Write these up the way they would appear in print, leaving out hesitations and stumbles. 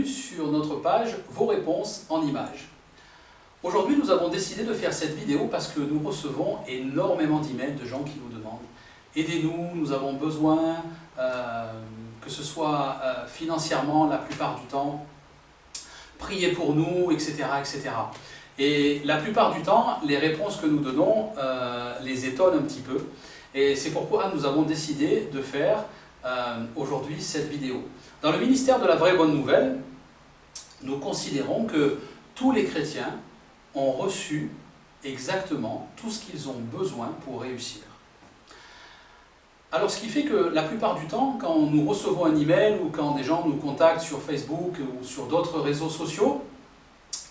bienvenue sur notre page Vos réponses en images. Aujourd'hui, nous avons décidé de faire cette vidéo parce que nous recevons énormément d'emails de gens qui nous demandent « Aidez-nous, nous avons besoin, que ce soit financièrement la plupart du temps, priez pour nous, etc. etc. » Et la plupart du temps, les réponses que nous donnons les étonnent un petit peu. Et c'est pourquoi nous avons décidé de faire aujourd'hui cette vidéo. Dans le ministère de la vraie bonne nouvelle, nous considérons que tous les chrétiens ont reçu exactement tout ce qu'ils ont besoin pour réussir. Alors ce qui fait que la plupart du temps, quand nous recevons un email ou quand des gens nous contactent sur Facebook ou sur d'autres réseaux sociaux,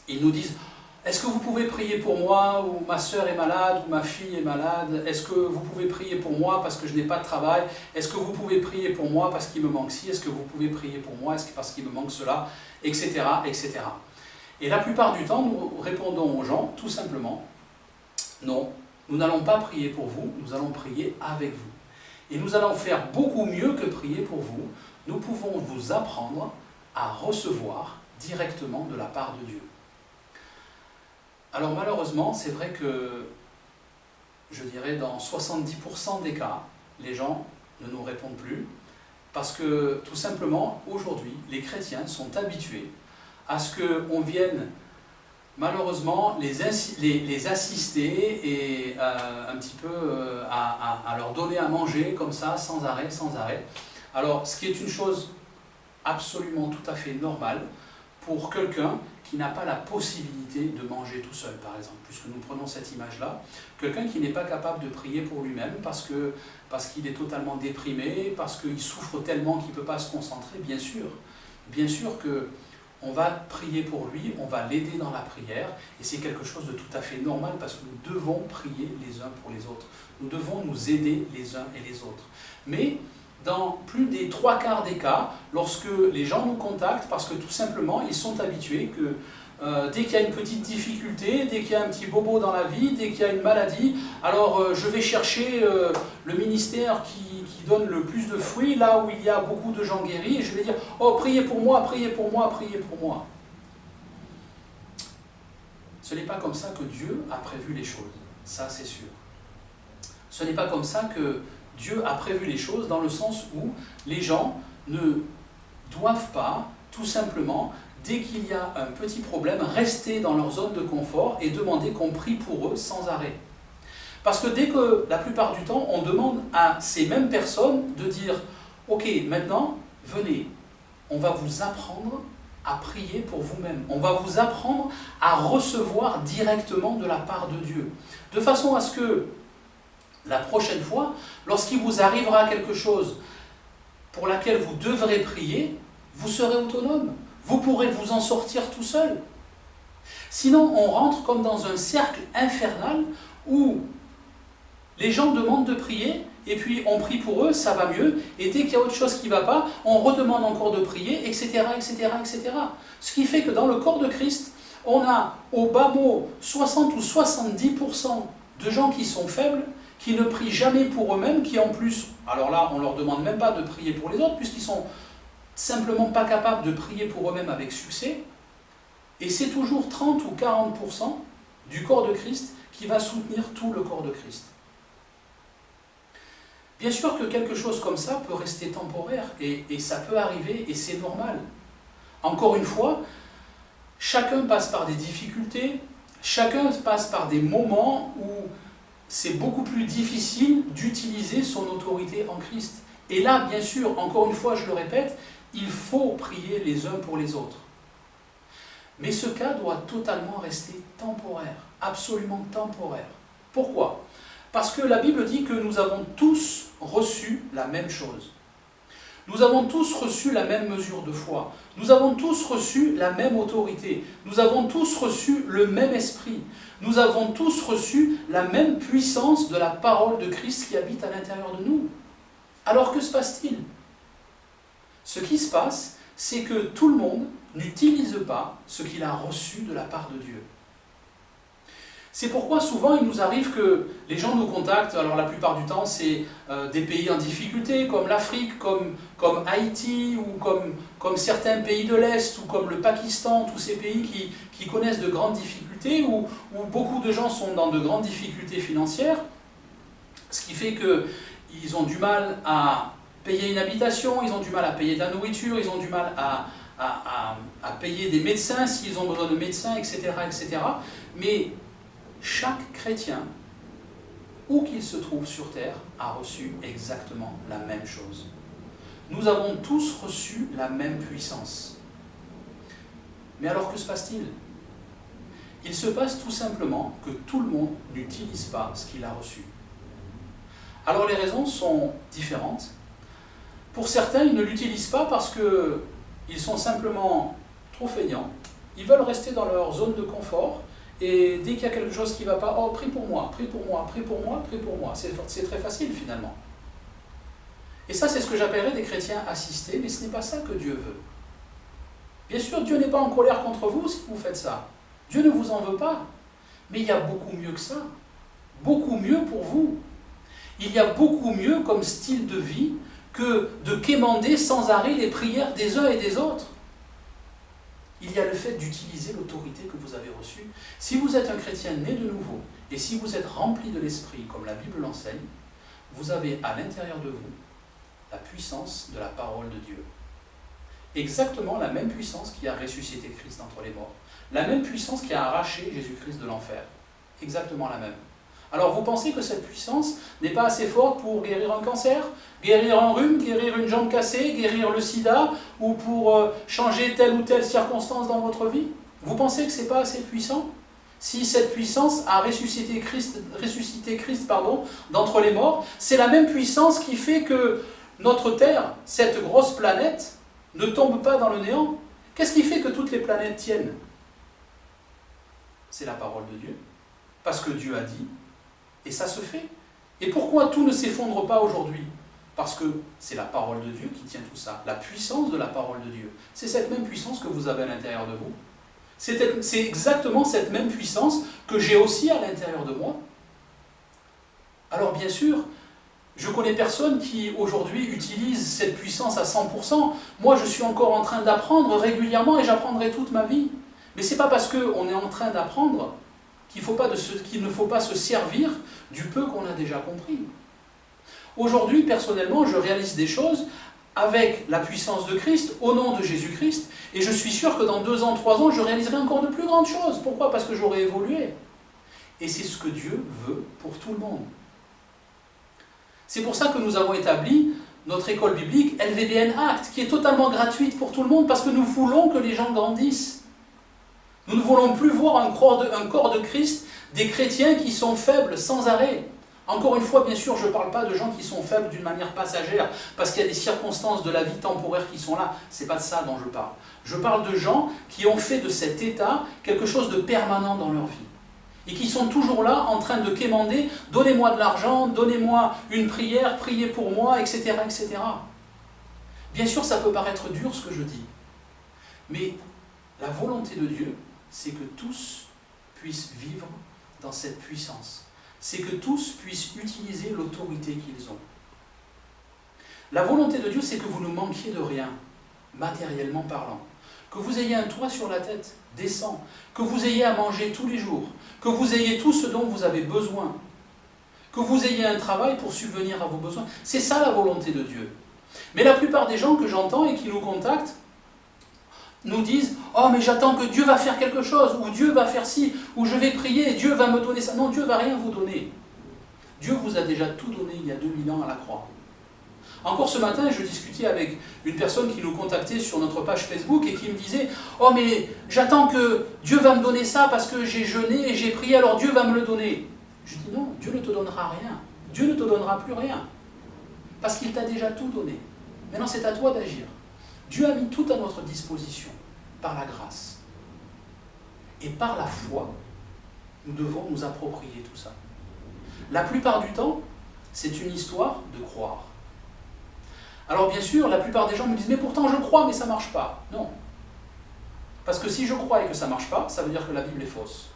ils nous disent « Est-ce que vous pouvez prier pour moi ?» ou « Ma sœur est malade » ou « Ma fille est malade » « Est-ce que vous pouvez prier pour moi parce que je n'ai pas de travail ?» « Est-ce que vous pouvez prier pour moi parce qu'il me manque ci ?» « Est-ce que vous pouvez prier pour moi parce qu'il me manque cela ?» Etc. etc. Et la plupart du temps, nous répondons aux gens tout simplement « Non, nous n'allons pas prier pour vous, nous allons prier avec vous. Et nous allons faire beaucoup mieux que prier pour vous. Nous pouvons vous apprendre à recevoir directement de la part de Dieu. » Alors malheureusement, c'est vrai que, je dirais dans 70% des cas, les gens ne nous répondent plus, parce que tout simplement, aujourd'hui, les chrétiens sont habitués à ce qu'on vienne malheureusement les assister et un petit peu à leur donner à manger comme ça, sans arrêt, sans arrêt. Alors, ce qui est une chose absolument tout à fait normale pour quelqu'un qui n'a pas la possibilité de manger tout seul, par exemple, puisque nous prenons cette image-là, quelqu'un qui n'est pas capable de prier pour lui-même parce qu'il est totalement déprimé, parce qu'il souffre tellement qu'il ne peut pas se concentrer, bien sûr que on va prier pour lui, on va l'aider dans la prière, et c'est quelque chose de tout à fait normal parce que nous devons prier les uns pour les autres. Nous devons nous aider les uns et les autres. Mais dans plus des 3/4 des cas, lorsque les gens nous contactent, parce que tout simplement, ils sont habitués que dès qu'il y a une petite difficulté, dès qu'il y a un petit bobo dans la vie, dès qu'il y a une maladie, alors je vais chercher le ministère qui donne le plus de fruits, là où il y a beaucoup de gens guéris, et je vais dire « Oh, priez pour moi, priez pour moi, priez pour moi ». Ce n'est pas comme ça que Dieu a prévu les choses, ça c'est sûr. Ce n'est pas comme ça que Dieu a prévu les choses, dans le sens où les gens ne doivent pas, tout simplement, dès qu'il y a un petit problème, rester dans leur zone de confort et demander qu'on prie pour eux sans arrêt. Parce que dès que, la plupart du temps, on demande à ces mêmes personnes de dire « Ok, maintenant, venez, on va vous apprendre à prier pour vous-même. On va vous apprendre à recevoir directement de la part de Dieu. » De façon à ce que, la prochaine fois, lorsqu'il vous arrivera quelque chose pour laquelle vous devrez prier, vous serez autonome. Vous pourrez vous en sortir tout seul. Sinon, on rentre comme dans un cercle infernal où les gens demandent de prier, et puis on prie pour eux, ça va mieux, et dès qu'il y a autre chose qui ne va pas, on redemande encore de prier, etc., etc., etc. Ce qui fait que dans le corps de Christ, on a au bas mot 60 ou 70% de gens qui sont faibles, qui ne prient jamais pour eux-mêmes, qui en plus, alors là, on ne leur demande même pas de prier pour les autres, puisqu'ils sont simplement pas capables de prier pour eux-mêmes avec succès, et c'est toujours 30 ou 40% du corps de Christ qui va soutenir tout le corps de Christ. Bien sûr que quelque chose comme ça peut rester temporaire, et ça peut arriver, et c'est normal. Encore une fois, chacun passe par des difficultés, chacun passe par des moments où c'est beaucoup plus difficile d'utiliser son autorité en Christ. Et là, bien sûr, encore une fois, je le répète, il faut prier les uns pour les autres. Mais ce cas doit totalement rester temporaire, absolument temporaire. Pourquoi ? Parce que la Bible dit que nous avons tous reçu la même chose. Nous avons tous reçu la même mesure de foi. Nous avons tous reçu la même autorité. Nous avons tous reçu le même esprit. Nous avons tous reçu la même puissance de la parole de Christ qui habite à l'intérieur de nous. Alors que se passe-t-il ? Ce qui se passe, c'est que tout le monde n'utilise pas ce qu'il a reçu de la part de Dieu. C'est pourquoi souvent il nous arrive que les gens nous contactent, alors la plupart du temps c'est des pays en difficulté comme l'Afrique, comme Haïti ou comme certains pays de l'Est ou comme le Pakistan, tous ces pays qui connaissent de grandes difficultés où beaucoup de gens sont dans de grandes difficultés financières, ce qui fait qu'ils ont du mal à payer une habitation, ils ont du mal à payer de la nourriture, ils ont du mal à payer des médecins s'ils ont besoin de médecins, etc., etc. Mais chaque chrétien, où qu'il se trouve sur terre, a reçu exactement la même chose. Nous avons tous reçu la même puissance. Mais alors que se passe-t-il? Il se passe tout simplement que tout le monde n'utilise pas ce qu'il a reçu. Alors les raisons sont différentes. Pour certains, ils ne l'utilisent pas parce qu'ils sont simplement trop feignants. Ils veulent rester dans leur zone de confort. Et dès qu'il y a quelque chose qui ne va pas, oh, prie pour moi, prie pour moi, prie pour moi, prie pour moi. C'est très facile finalement. Et ça, c'est ce que j'appellerais des chrétiens assistés, mais ce n'est pas ça que Dieu veut. Bien sûr, Dieu n'est pas en colère contre vous si vous faites ça. Dieu ne vous en veut pas. Mais il y a beaucoup mieux que ça. Beaucoup mieux pour vous. Il y a beaucoup mieux comme style de vie que de quémander sans arrêt les prières des uns et des autres. Il y a le fait d'utiliser l'autorité que vous avez reçue. Si vous êtes un chrétien né de nouveau, et si vous êtes rempli de l'Esprit, comme la Bible l'enseigne, vous avez à l'intérieur de vous la puissance de la parole de Dieu. Exactement la même puissance qui a ressuscité Christ d'entre les morts. La même puissance qui a arraché Jésus-Christ de l'enfer. Exactement la même. Alors vous pensez que cette puissance n'est pas assez forte pour guérir un cancer, guérir un rhume, guérir une jambe cassée, guérir le sida, ou pour changer telle ou telle circonstance dans votre vie? Vous pensez que ce n'est pas assez puissant? Si cette puissance a ressuscité Christ d'entre les morts, c'est la même puissance qui fait que notre Terre, cette grosse planète, ne tombe pas dans le néant. Qu'est-ce qui fait que toutes les planètes tiennent? C'est la parole de Dieu. Parce que Dieu a dit, et ça se fait. Et pourquoi tout ne s'effondre pas aujourd'hui? Parce que c'est la parole de Dieu qui tient tout ça. La puissance de la parole de Dieu. C'est cette même puissance que vous avez à l'intérieur de vous. C'est exactement cette même puissance que j'ai aussi à l'intérieur de moi. Alors bien sûr, je connais personne qui aujourd'hui utilise cette puissance à 100%. Moi, je suis encore en train d'apprendre régulièrement et j'apprendrai toute ma vie. Mais ce n'est pas parce qu'on est en train d'apprendre qu'il ne faut pas se servir du peu qu'on a déjà compris. Aujourd'hui, personnellement, je réalise des choses avec la puissance de Christ, au nom de Jésus-Christ, et je suis sûr que dans 2 ans, 3 ans, je réaliserai encore de plus grandes choses. Pourquoi? Parce que j'aurai évolué. Et c'est ce que Dieu veut pour tout le monde. C'est pour ça que nous avons établi notre école biblique LVBN Act, qui est totalement gratuite pour tout le monde, parce que nous voulons que les gens grandissent. Nous ne voulons plus voir un corps de Christ, des chrétiens qui sont faibles sans arrêt. Encore une fois, bien sûr, je ne parle pas de gens qui sont faibles d'une manière passagère, parce qu'il y a des circonstances de la vie temporaire qui sont là. Ce n'est pas de ça dont je parle. Je parle de gens qui ont fait de cet état quelque chose de permanent dans leur vie. Et qui sont toujours là en train de quémander, donnez-moi de l'argent, donnez-moi une prière, priez pour moi, etc., etc. Bien sûr, ça peut paraître dur ce que je dis. Mais la volonté de Dieu, c'est que tous puissent vivre dans cette puissance. C'est que tous puissent utiliser l'autorité qu'ils ont. La volonté de Dieu, c'est que vous ne manquiez de rien, matériellement parlant. Que vous ayez un toit sur la tête, décent. Que vous ayez à manger tous les jours. Que vous ayez tout ce dont vous avez besoin. Que vous ayez un travail pour subvenir à vos besoins. C'est ça la volonté de Dieu. Mais la plupart des gens que j'entends et qui nous contactent, nous disent « Oh, mais j'attends que Dieu va faire quelque chose, ou Dieu va faire ci, ou je vais prier, et Dieu va me donner ça. » Non, Dieu ne va rien vous donner. Dieu vous a déjà tout donné il y a 2000 ans à la croix. Encore ce matin, je discutais avec une personne qui nous contactait sur notre page Facebook et qui me disait « Oh, mais j'attends que Dieu va me donner ça parce que j'ai jeûné et j'ai prié, alors Dieu va me le donner. » Je dis « Non, Dieu ne te donnera rien. Dieu ne te donnera plus rien. Parce qu'il t'a déjà tout donné. Maintenant, c'est à toi d'agir. Dieu a mis tout à notre disposition, par la grâce. Et par la foi, nous devons nous approprier tout ça. La plupart du temps, c'est une histoire de croire. Alors bien sûr, la plupart des gens me disent « Mais pourtant je crois, mais ça ne marche pas. » Non. Parce que si je crois et que ça ne marche pas, ça veut dire que la Bible est fausse.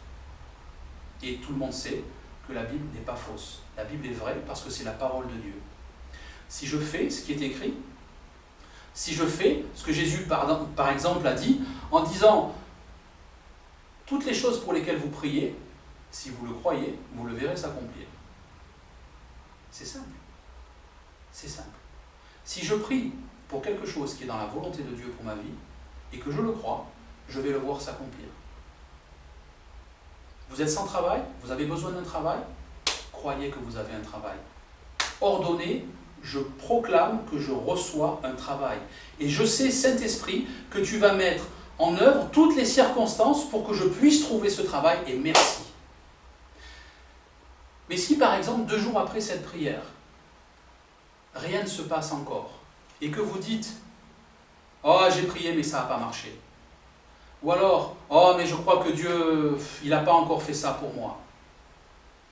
Et tout le monde sait que la Bible n'est pas fausse. La Bible est vraie parce que c'est la parole de Dieu. Si je fais ce qui est écrit, si je fais ce que Jésus, par exemple, a dit, en disant « Toutes les choses pour lesquelles vous priez, si vous le croyez, vous le verrez s'accomplir. » C'est simple. C'est simple. Si je prie pour quelque chose qui est dans la volonté de Dieu pour ma vie, et que je le crois, je vais le voir s'accomplir. Vous êtes sans travail, vous avez besoin d'un travail, croyez que vous avez un travail. Ordonnez, je proclame que je reçois un travail. Et je sais, Saint-Esprit, que tu vas mettre en œuvre toutes les circonstances pour que je puisse trouver ce travail, et merci. Mais si par exemple, 2 jours après cette prière, rien ne se passe encore, et que vous dites « Oh, j'ai prié, mais ça n'a pas marché », ou alors « Oh, mais je crois que Dieu, il n'a pas encore fait ça pour moi »,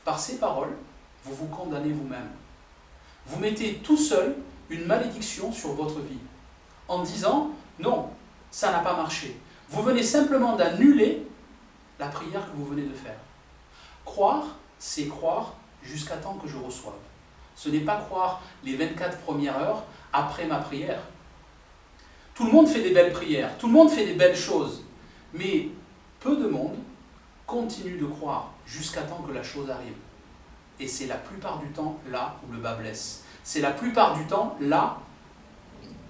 par ces paroles, vous vous condamnez vous-même. Vous mettez tout seul une malédiction sur votre vie, en disant « Non, ça n'a pas marché ». Vous venez simplement d'annuler la prière que vous venez de faire. Croire, c'est croire jusqu'à temps que je reçoive. Ce n'est pas croire les 24 premières heures après ma prière. Tout le monde fait des belles prières, tout le monde fait des belles choses, mais peu de monde continue de croire jusqu'à temps que la chose arrive. Et c'est la plupart du temps là où le bas blesse. C'est la plupart du temps là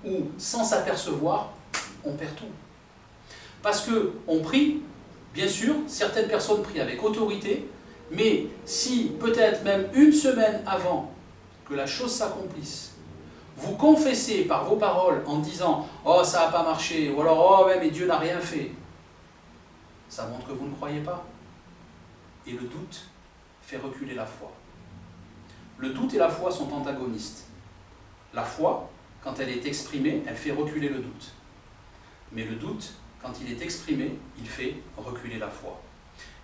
où, sans s'apercevoir, on perd tout. Parce qu'on prie, bien sûr, certaines personnes prient avec autorité, mais si peut-être même une semaine avant que la chose s'accomplisse, vous confessez par vos paroles en disant « Oh, ça n'a pas marché » ou alors « Oh, ouais, mais Dieu n'a rien fait », ça montre que vous ne croyez pas. Et le doute fait reculer la foi. Le doute et la foi sont antagonistes. La foi, quand elle est exprimée, elle fait reculer le doute. Mais le doute, quand il est exprimé, il fait reculer la foi.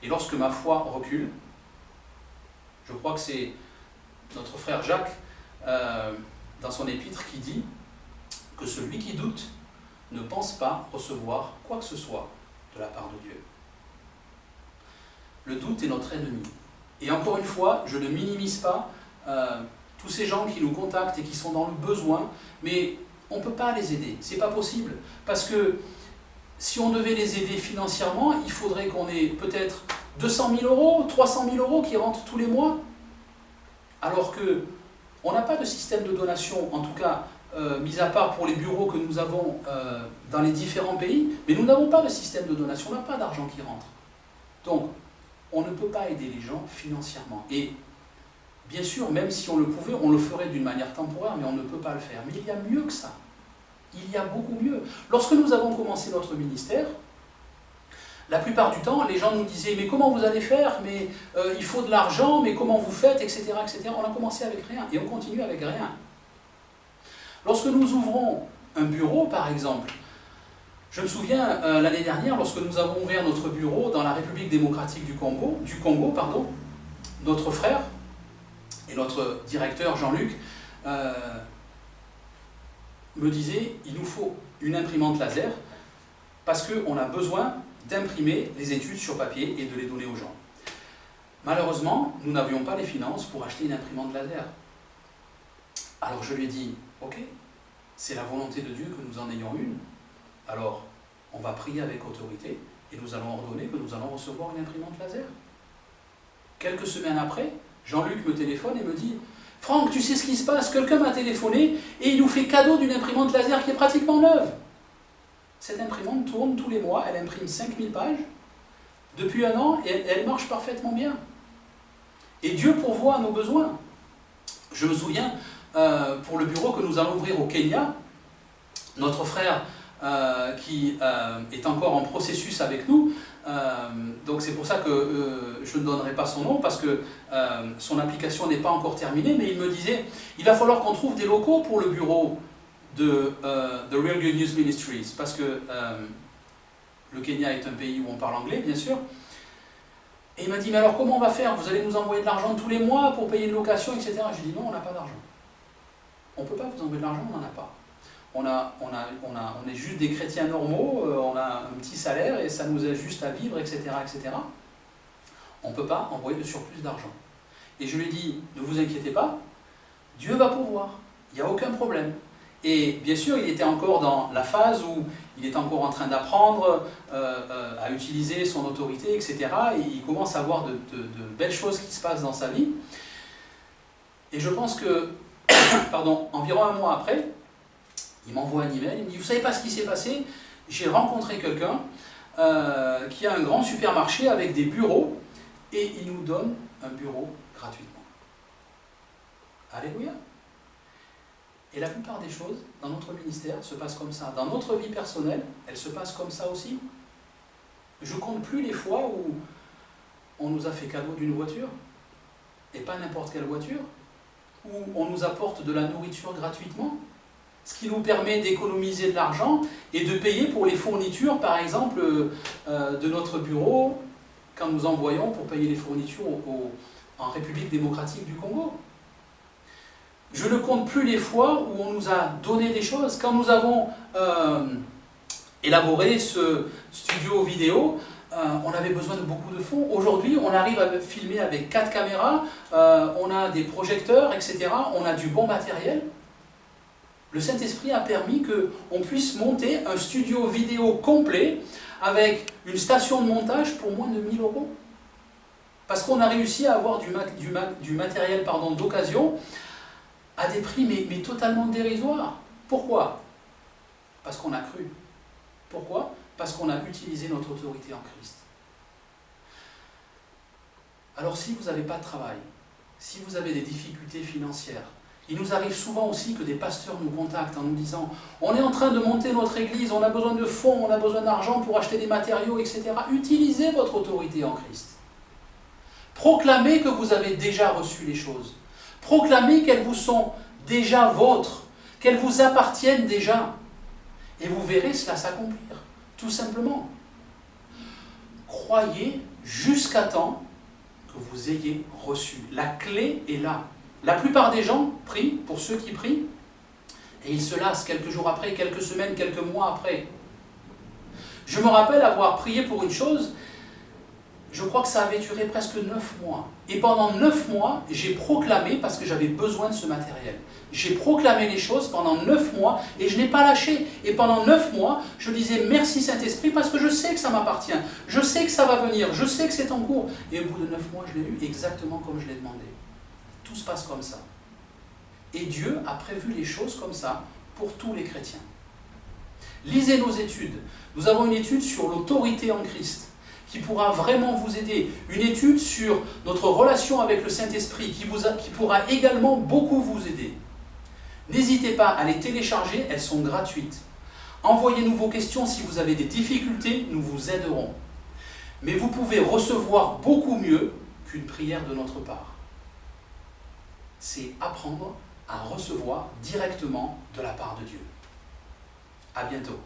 Et lorsque ma foi recule, je crois que c'est notre frère Jacques, dans son épître, qui dit que celui qui doute ne pense pas recevoir quoi que ce soit de la part de Dieu. Le doute est notre ennemi. Et encore une fois, je ne minimise pas tous ces gens qui nous contactent et qui sont dans le besoin, mais on ne peut pas les aider, c'est pas possible. Parce que si on devait les aider financièrement, il faudrait qu'on ait peut-être 200 000 euros, 300 000 euros qui rentrent tous les mois. Alors que on n'a pas de système de donation, en tout cas, mis à part pour les bureaux que nous avons dans les différents pays, mais nous n'avons pas de système de donation, on n'a pas d'argent qui rentre. Donc, on ne peut pas aider les gens financièrement. Et bien sûr, même si on le pouvait, on le ferait d'une manière temporaire, mais on ne peut pas le faire. Mais il y a mieux que ça. Il y a beaucoup mieux. Lorsque nous avons commencé notre ministère, la plupart du temps, les gens nous disaient « Mais comment vous allez faire? Mais il faut de l'argent, mais comment vous faites? Etc. etc. » On a commencé avec rien et on continue avec rien. Lorsque nous ouvrons un bureau, par exemple, je me souviens l'année dernière, lorsque nous avons ouvert notre bureau dans la République démocratique du Congo, notre frère et notre directeur Jean-Luc me disaient « Il nous faut une imprimante laser parce qu'on a besoin d'imprimer les études sur papier et de les donner aux gens. » Malheureusement, nous n'avions pas les finances pour acheter une imprimante laser. Alors je lui ai dit « Ok, c'est la volonté de Dieu que nous en ayons une. Alors, on va prier avec autorité et nous allons ordonner que nous allons recevoir une imprimante laser. » Quelques semaines après, Jean-Luc me téléphone et me dit « Franck, tu sais ce qui se passe? Quelqu'un m'a téléphoné et il nous fait cadeau d'une imprimante laser qui est pratiquement neuve. » Cette imprimante tourne tous les mois, elle imprime 5000 pages depuis 1 an et elle marche parfaitement bien. Et Dieu pourvoit à nos besoins. Je me souviens, pour le bureau que nous allons ouvrir au Kenya, notre frère qui est encore en processus avec nous, donc c'est pour ça que je ne donnerai pas son nom parce que son application n'est pas encore terminée, mais il me disait il va falloir qu'on trouve des locaux pour le bureau de The Real Good News Ministries, parce que le Kenya est un pays où on parle anglais, bien sûr. Et il m'a dit, mais alors comment on va faire? Vous allez nous envoyer de l'argent tous les mois pour payer une location, etc. J'ai dit, non, on n'a pas d'argent. On ne peut pas vous envoyer de l'argent, on n'en a pas. On est juste des chrétiens normaux, on a un petit salaire et ça nous aide juste à vivre, etc., etc. On ne peut pas envoyer de surplus d'argent. Et je lui ai dit, ne vous inquiétez pas, Dieu va pourvoir, il n'y a aucun problème. Et bien sûr, il était encore dans la phase où il est encore en train d'apprendre à utiliser son autorité, etc. Et il commence à voir de belles choses qui se passent dans sa vie. Et je pense que, pardon, environ un mois après, il m'envoie un email, il me dit, vous savez pas ce qui s'est passé? J'ai rencontré quelqu'un qui a un grand supermarché avec des bureaux, et il nous donne un bureau gratuitement. Alléluia. Et la plupart des choses dans notre ministère se passent comme ça. Dans notre vie personnelle, elles se passent comme ça aussi. Je compte plus les fois où on nous a fait cadeau d'une voiture, et pas n'importe quelle voiture, où on nous apporte de la nourriture gratuitement, ce qui nous permet d'économiser de l'argent et de payer pour les fournitures, par exemple, de notre bureau, quand nous envoyons pour payer les fournitures en République démocratique du Congo. Je ne compte plus les fois où on nous a donné des choses. Quand nous avons élaboré ce studio vidéo, on avait besoin de beaucoup de fonds. Aujourd'hui, on arrive à filmer avec 4 caméras, on a des projecteurs, etc. On a du bon matériel. Le Saint-Esprit a permis qu'on puisse monter un studio vidéo complet avec une station de montage pour moins de 1 000 €. Parce qu'on a réussi à avoir du matériel d'occasion à des prix mais totalement dérisoires. Pourquoi? Parce qu'on a cru. Pourquoi? Parce qu'on a utilisé notre autorité en Christ. Alors si vous n'avez pas de travail, si vous avez des difficultés financières, il nous arrive souvent aussi que des pasteurs nous contactent en nous disant « On est en train de monter notre église, on a besoin de fonds, on a besoin d'argent pour acheter des matériaux, etc. » Utilisez votre autorité en Christ. Proclamez que vous avez déjà reçu les choses. Proclamez qu'elles vous sont déjà vôtres, qu'elles vous appartiennent déjà. Et vous verrez cela s'accomplir, tout simplement. Croyez jusqu'à temps que vous ayez reçu. La clé est là. La plupart des gens prient, pour ceux qui prient, et ils se lassent quelques jours après, quelques semaines, quelques mois après. Je me rappelle avoir prié pour une chose, je crois que ça avait duré presque 9 mois. Et pendant 9 mois, j'ai proclamé, parce que j'avais besoin de ce matériel, j'ai proclamé les choses pendant 9 mois, et je n'ai pas lâché. Et pendant 9 mois, je disais merci Saint-Esprit, parce que je sais que ça m'appartient, je sais que ça va venir, je sais que c'est en cours. Et au bout de 9 mois, je l'ai eu exactement comme je l'ai demandé. Tout se passe comme ça. Et Dieu a prévu les choses comme ça pour tous les chrétiens. Lisez nos études. Nous avons une étude sur l'autorité en Christ qui pourra vraiment vous aider. Une étude sur notre relation avec le Saint-Esprit qui pourra également beaucoup vous aider. N'hésitez pas à les télécharger, elles sont gratuites. Envoyez-nous vos questions si vous avez des difficultés, nous vous aiderons. Mais vous pouvez recevoir beaucoup mieux qu'une prière de notre part. C'est apprendre à recevoir directement de la part de Dieu. À bientôt.